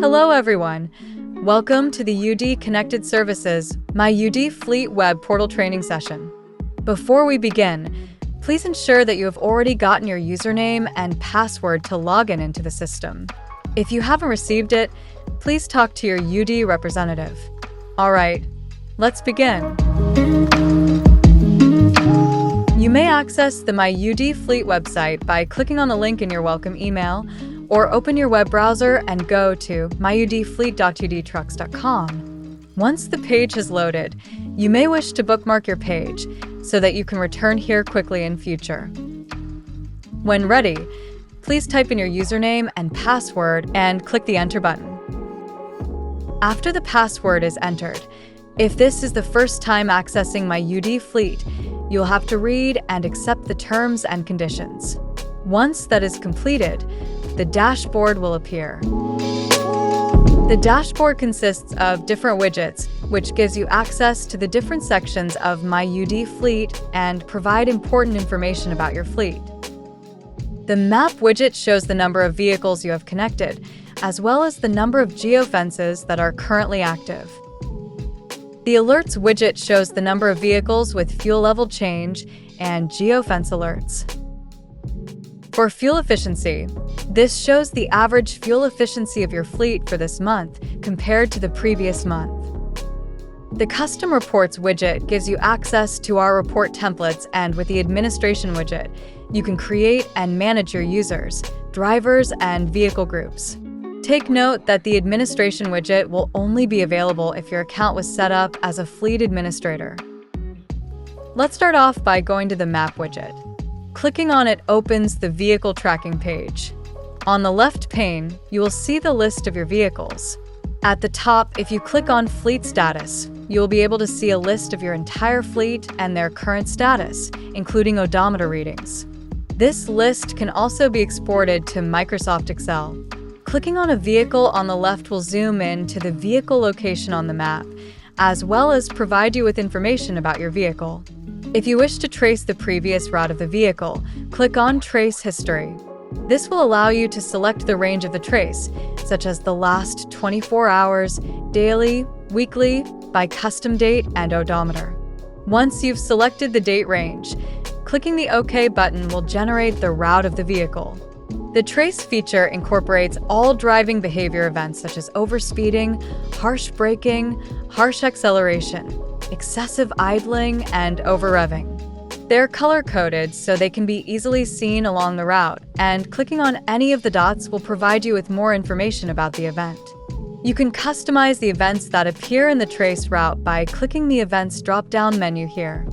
Hello everyone. Welcome to the UD Connected Services, my UD Fleet Web Portal training session. Before we begin, please ensure that you have already gotten your username and password to log into the system. If you haven't received it, please talk to your UD representative. All right, let's begin. You may access the My UD Fleet website by clicking on the link in your welcome email, or open your web browser and go to myudfleet.udtrucks.com. Once the page has loaded, you may wish to bookmark your page so that you can return here quickly in future. When ready, please type in your username and password and click the Enter button. After the password is entered, if this is the first time accessing My UD Fleet, you'll have to read and accept the terms and conditions. Once that is completed, the dashboard will appear. The dashboard consists of different widgets, which gives you access to the different sections of My UD Fleet and provide important information about your fleet. The map widget shows the number of vehicles you have connected, as well as the number of geofences that are currently active. The alerts widget shows the number of vehicles with fuel level change and geofence alerts. For fuel efficiency, this shows the average fuel efficiency of your fleet for this month compared to the previous month. The Custom Reports widget gives you access to our report templates, and with the Administration widget, you can create and manage your users, drivers, and vehicle groups. Take note that the Administration widget will only be available if your account was set up as a fleet administrator. Let's start off by going to the Map widget. Clicking on it opens the Vehicle Tracking page. On the left pane, you will see the list of your vehicles. At the top, if you click on Fleet Status, you will be able to see a list of your entire fleet and their current status, including odometer readings. This list can also be exported to Microsoft Excel. Clicking on a vehicle on the left will zoom in to the vehicle location on the map, as well as provide you with information about your vehicle. If you wish to trace the previous route of the vehicle, click on Trace History. This will allow you to select the range of the trace, such as the last 24 hours, daily, weekly, by custom date, and odometer. Once you've selected the date range, clicking the OK button will generate the route of the vehicle. The Trace feature incorporates all driving behavior events such as overspeeding, harsh braking, harsh acceleration, excessive idling, and over-revving. They're color-coded so they can be easily seen along the route, and clicking on any of the dots will provide you with more information about the event. You can customize the events that appear in the Trace route by clicking the Events drop-down menu here.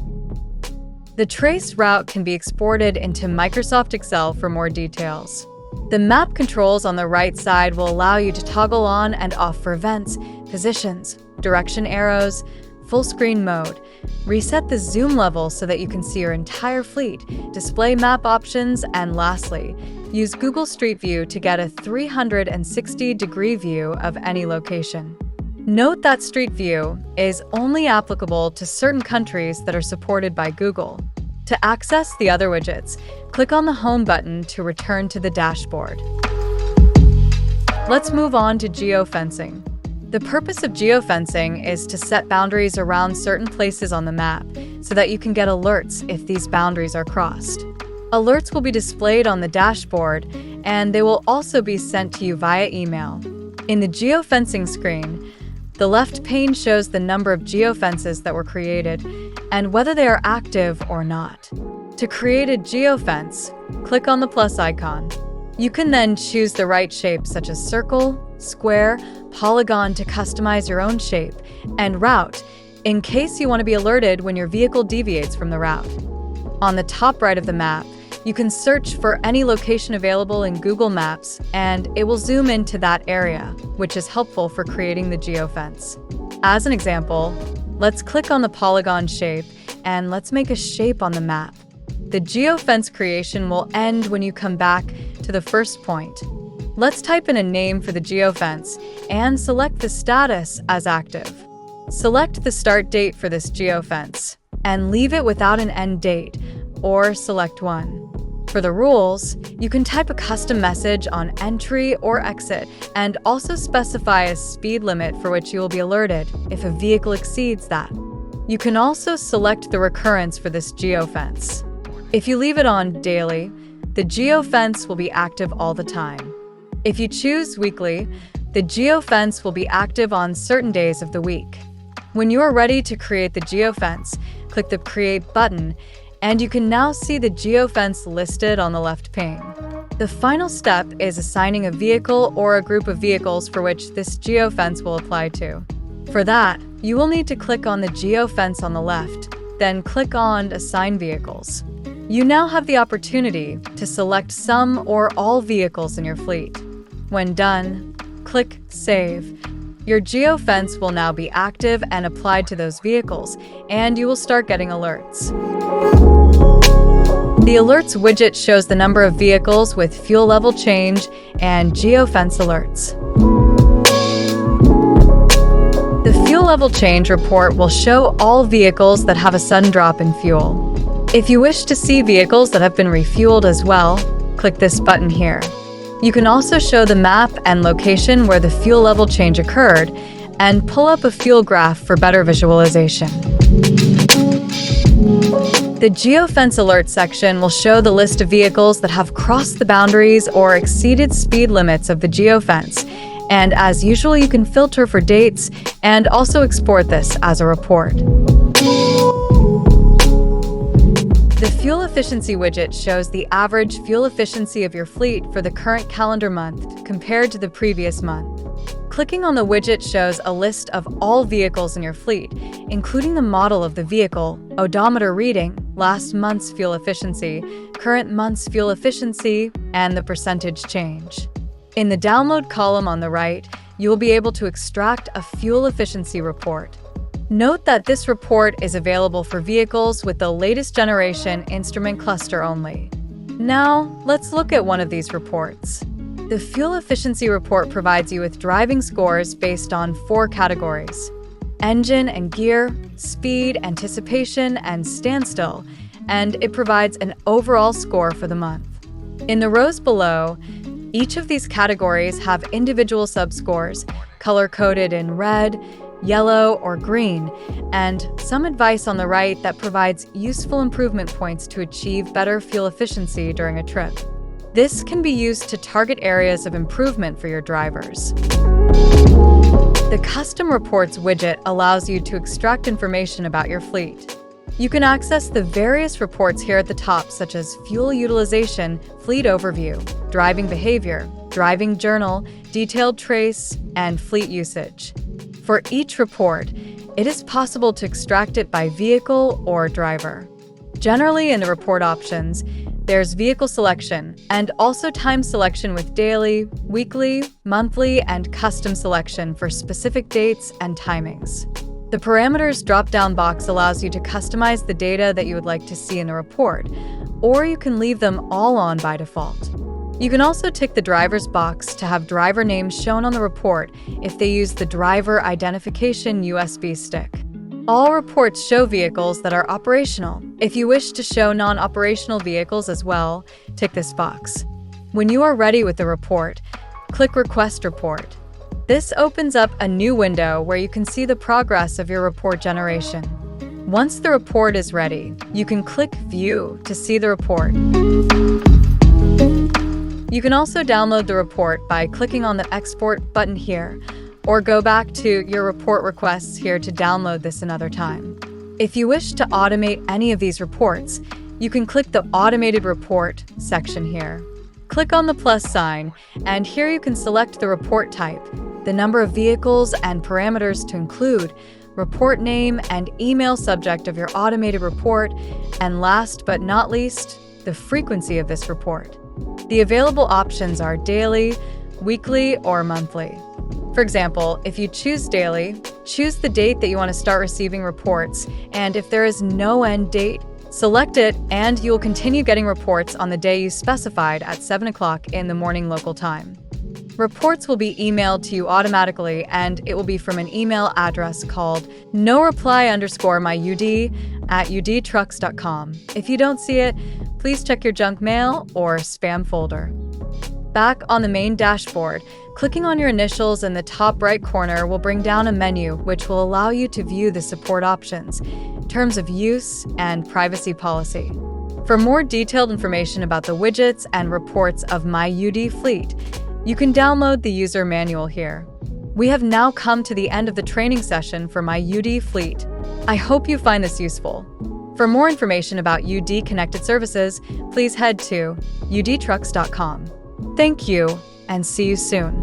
The Trace route can be exported into Microsoft Excel for more details. The map controls on the right side will allow you to toggle on and off for events, positions, direction arrows, full screen mode, reset the zoom level so that you can see your entire fleet, display map options, and lastly, use Google Street View to get a 360-degree view of any location. Note that Street View is only applicable to certain countries that are supported by Google. To access the other widgets, click on the Home button to return to the dashboard. Let's move on to geofencing. The purpose of geofencing is to set boundaries around certain places on the map so that you can get alerts if these boundaries are crossed. Alerts will be displayed on the dashboard, and they will also be sent to you via email. In the geofencing screen, the left pane shows the number of geofences that were created and whether they are active or not. To create a geofence, click on the plus icon. You can then choose the right shape such as circle, square, polygon to customize your own shape, and route in case you want to be alerted when your vehicle deviates from the route. On the top right of the map, you can search for any location available in Google Maps, and it will zoom into that area, which is helpful for creating the geofence. As an example, let's click on the polygon shape and let's make a shape on the map. The geofence creation will end when you come back to the first point. Let's type in a name for the geofence and select the status as active. Select the start date for this geofence and leave it without an end date, or select one. For the rules, you can type a custom message on entry or exit and also specify a speed limit for which you will be alerted if a vehicle exceeds that. You can also select the recurrence for this geofence. If you leave it on daily, the geofence will be active all the time. If you choose weekly, the geofence will be active on certain days of the week. When you are ready to create the geofence, click the Create button, and you can now see the geofence listed on the left pane. The final step is assigning a vehicle or a group of vehicles for which this geofence will apply to. For that, you will need to click on the geofence on the left, then click on Assign Vehicles. You now have the opportunity to select some or all vehicles in your fleet. When done, click Save. Your geofence will now be active and applied to those vehicles, and you will start getting alerts. The Alerts widget shows the number of vehicles with fuel level change and geofence alerts. The fuel level change report will show all vehicles that have a sudden drop in fuel. If you wish to see vehicles that have been refueled as well, click this button here. You can also show the map and location where the fuel level change occurred and pull up a fuel graph for better visualization. The Geofence Alert section will show the list of vehicles that have crossed the boundaries or exceeded speed limits of the geofence, and as usual, you can filter for dates and also export this as a report. The Fuel Efficiency widget shows the average fuel efficiency of your fleet for the current calendar month compared to the previous month. Clicking on the widget shows a list of all vehicles in your fleet, including the model of the vehicle, odometer reading, last month's fuel efficiency, current month's fuel efficiency, and the percentage change. In the Download column on the right, you will be able to extract a fuel efficiency report. Note that this report is available for vehicles with the latest generation instrument cluster only. Now, let's look at one of these reports. The Fuel Efficiency Report provides you with driving scores based on 4 categories: engine and gear, speed, anticipation, and standstill, and it provides an overall score for the month. In the rows below, each of these categories have individual subscores, color-coded in red, yellow, or green, and some advice on the right that provides useful improvement points to achieve better fuel efficiency during a trip. This can be used to target areas of improvement for your drivers. The Custom Reports widget allows you to extract information about your fleet. You can access the various reports here at the top, such as fuel utilization, fleet overview, driving behavior, driving journal, detailed trace, and fleet usage. For each report, it is possible to extract it by vehicle or driver. Generally, in the report options, there's vehicle selection and also time selection with daily, weekly, monthly, and custom selection for specific dates and timings. The parameters drop-down box allows you to customize the data that you would like to see in the report, or you can leave them all on by default. You can also tick the driver's box to have driver names shown on the report if they use the driver identification USB stick. All reports show vehicles that are operational. If you wish to show non-operational vehicles as well, tick this box. When you are ready with the report, click Request Report. This opens up a new window where you can see the progress of your report generation. Once the report is ready, you can click View to see the report. You can also download the report by clicking on the Export button here, or go back to your report requests here to download this another time. If you wish to automate any of these reports, you can click the Automated Report section here. Click on the plus sign, and here you can select the report type, the number of vehicles and parameters to include, report name and email subject of your automated report, and last but not least, the frequency of this report. The available options are daily, weekly, or monthly. For example, if you choose daily, choose the date that you want to start receiving reports, and if there is no end date, select it and you will continue getting reports on the day you specified at 7 o'clock in the morning local time. Reports will be emailed to you automatically, and it will be from an email address called noreply_myud@udtrucks.com. If you don't see it, please check your junk mail or spam folder. Back on the main dashboard, clicking on your initials in the top right corner will bring down a menu which will allow you to view the support options, terms of use, and privacy policy. For more detailed information about the widgets and reports of My UD Fleet, you can download the user manual here. We have now come to the end of the training session for My UD Fleet. I hope you find this useful. For more information about UD connected services, please head to udtrucks.com. Thank you, and see you soon.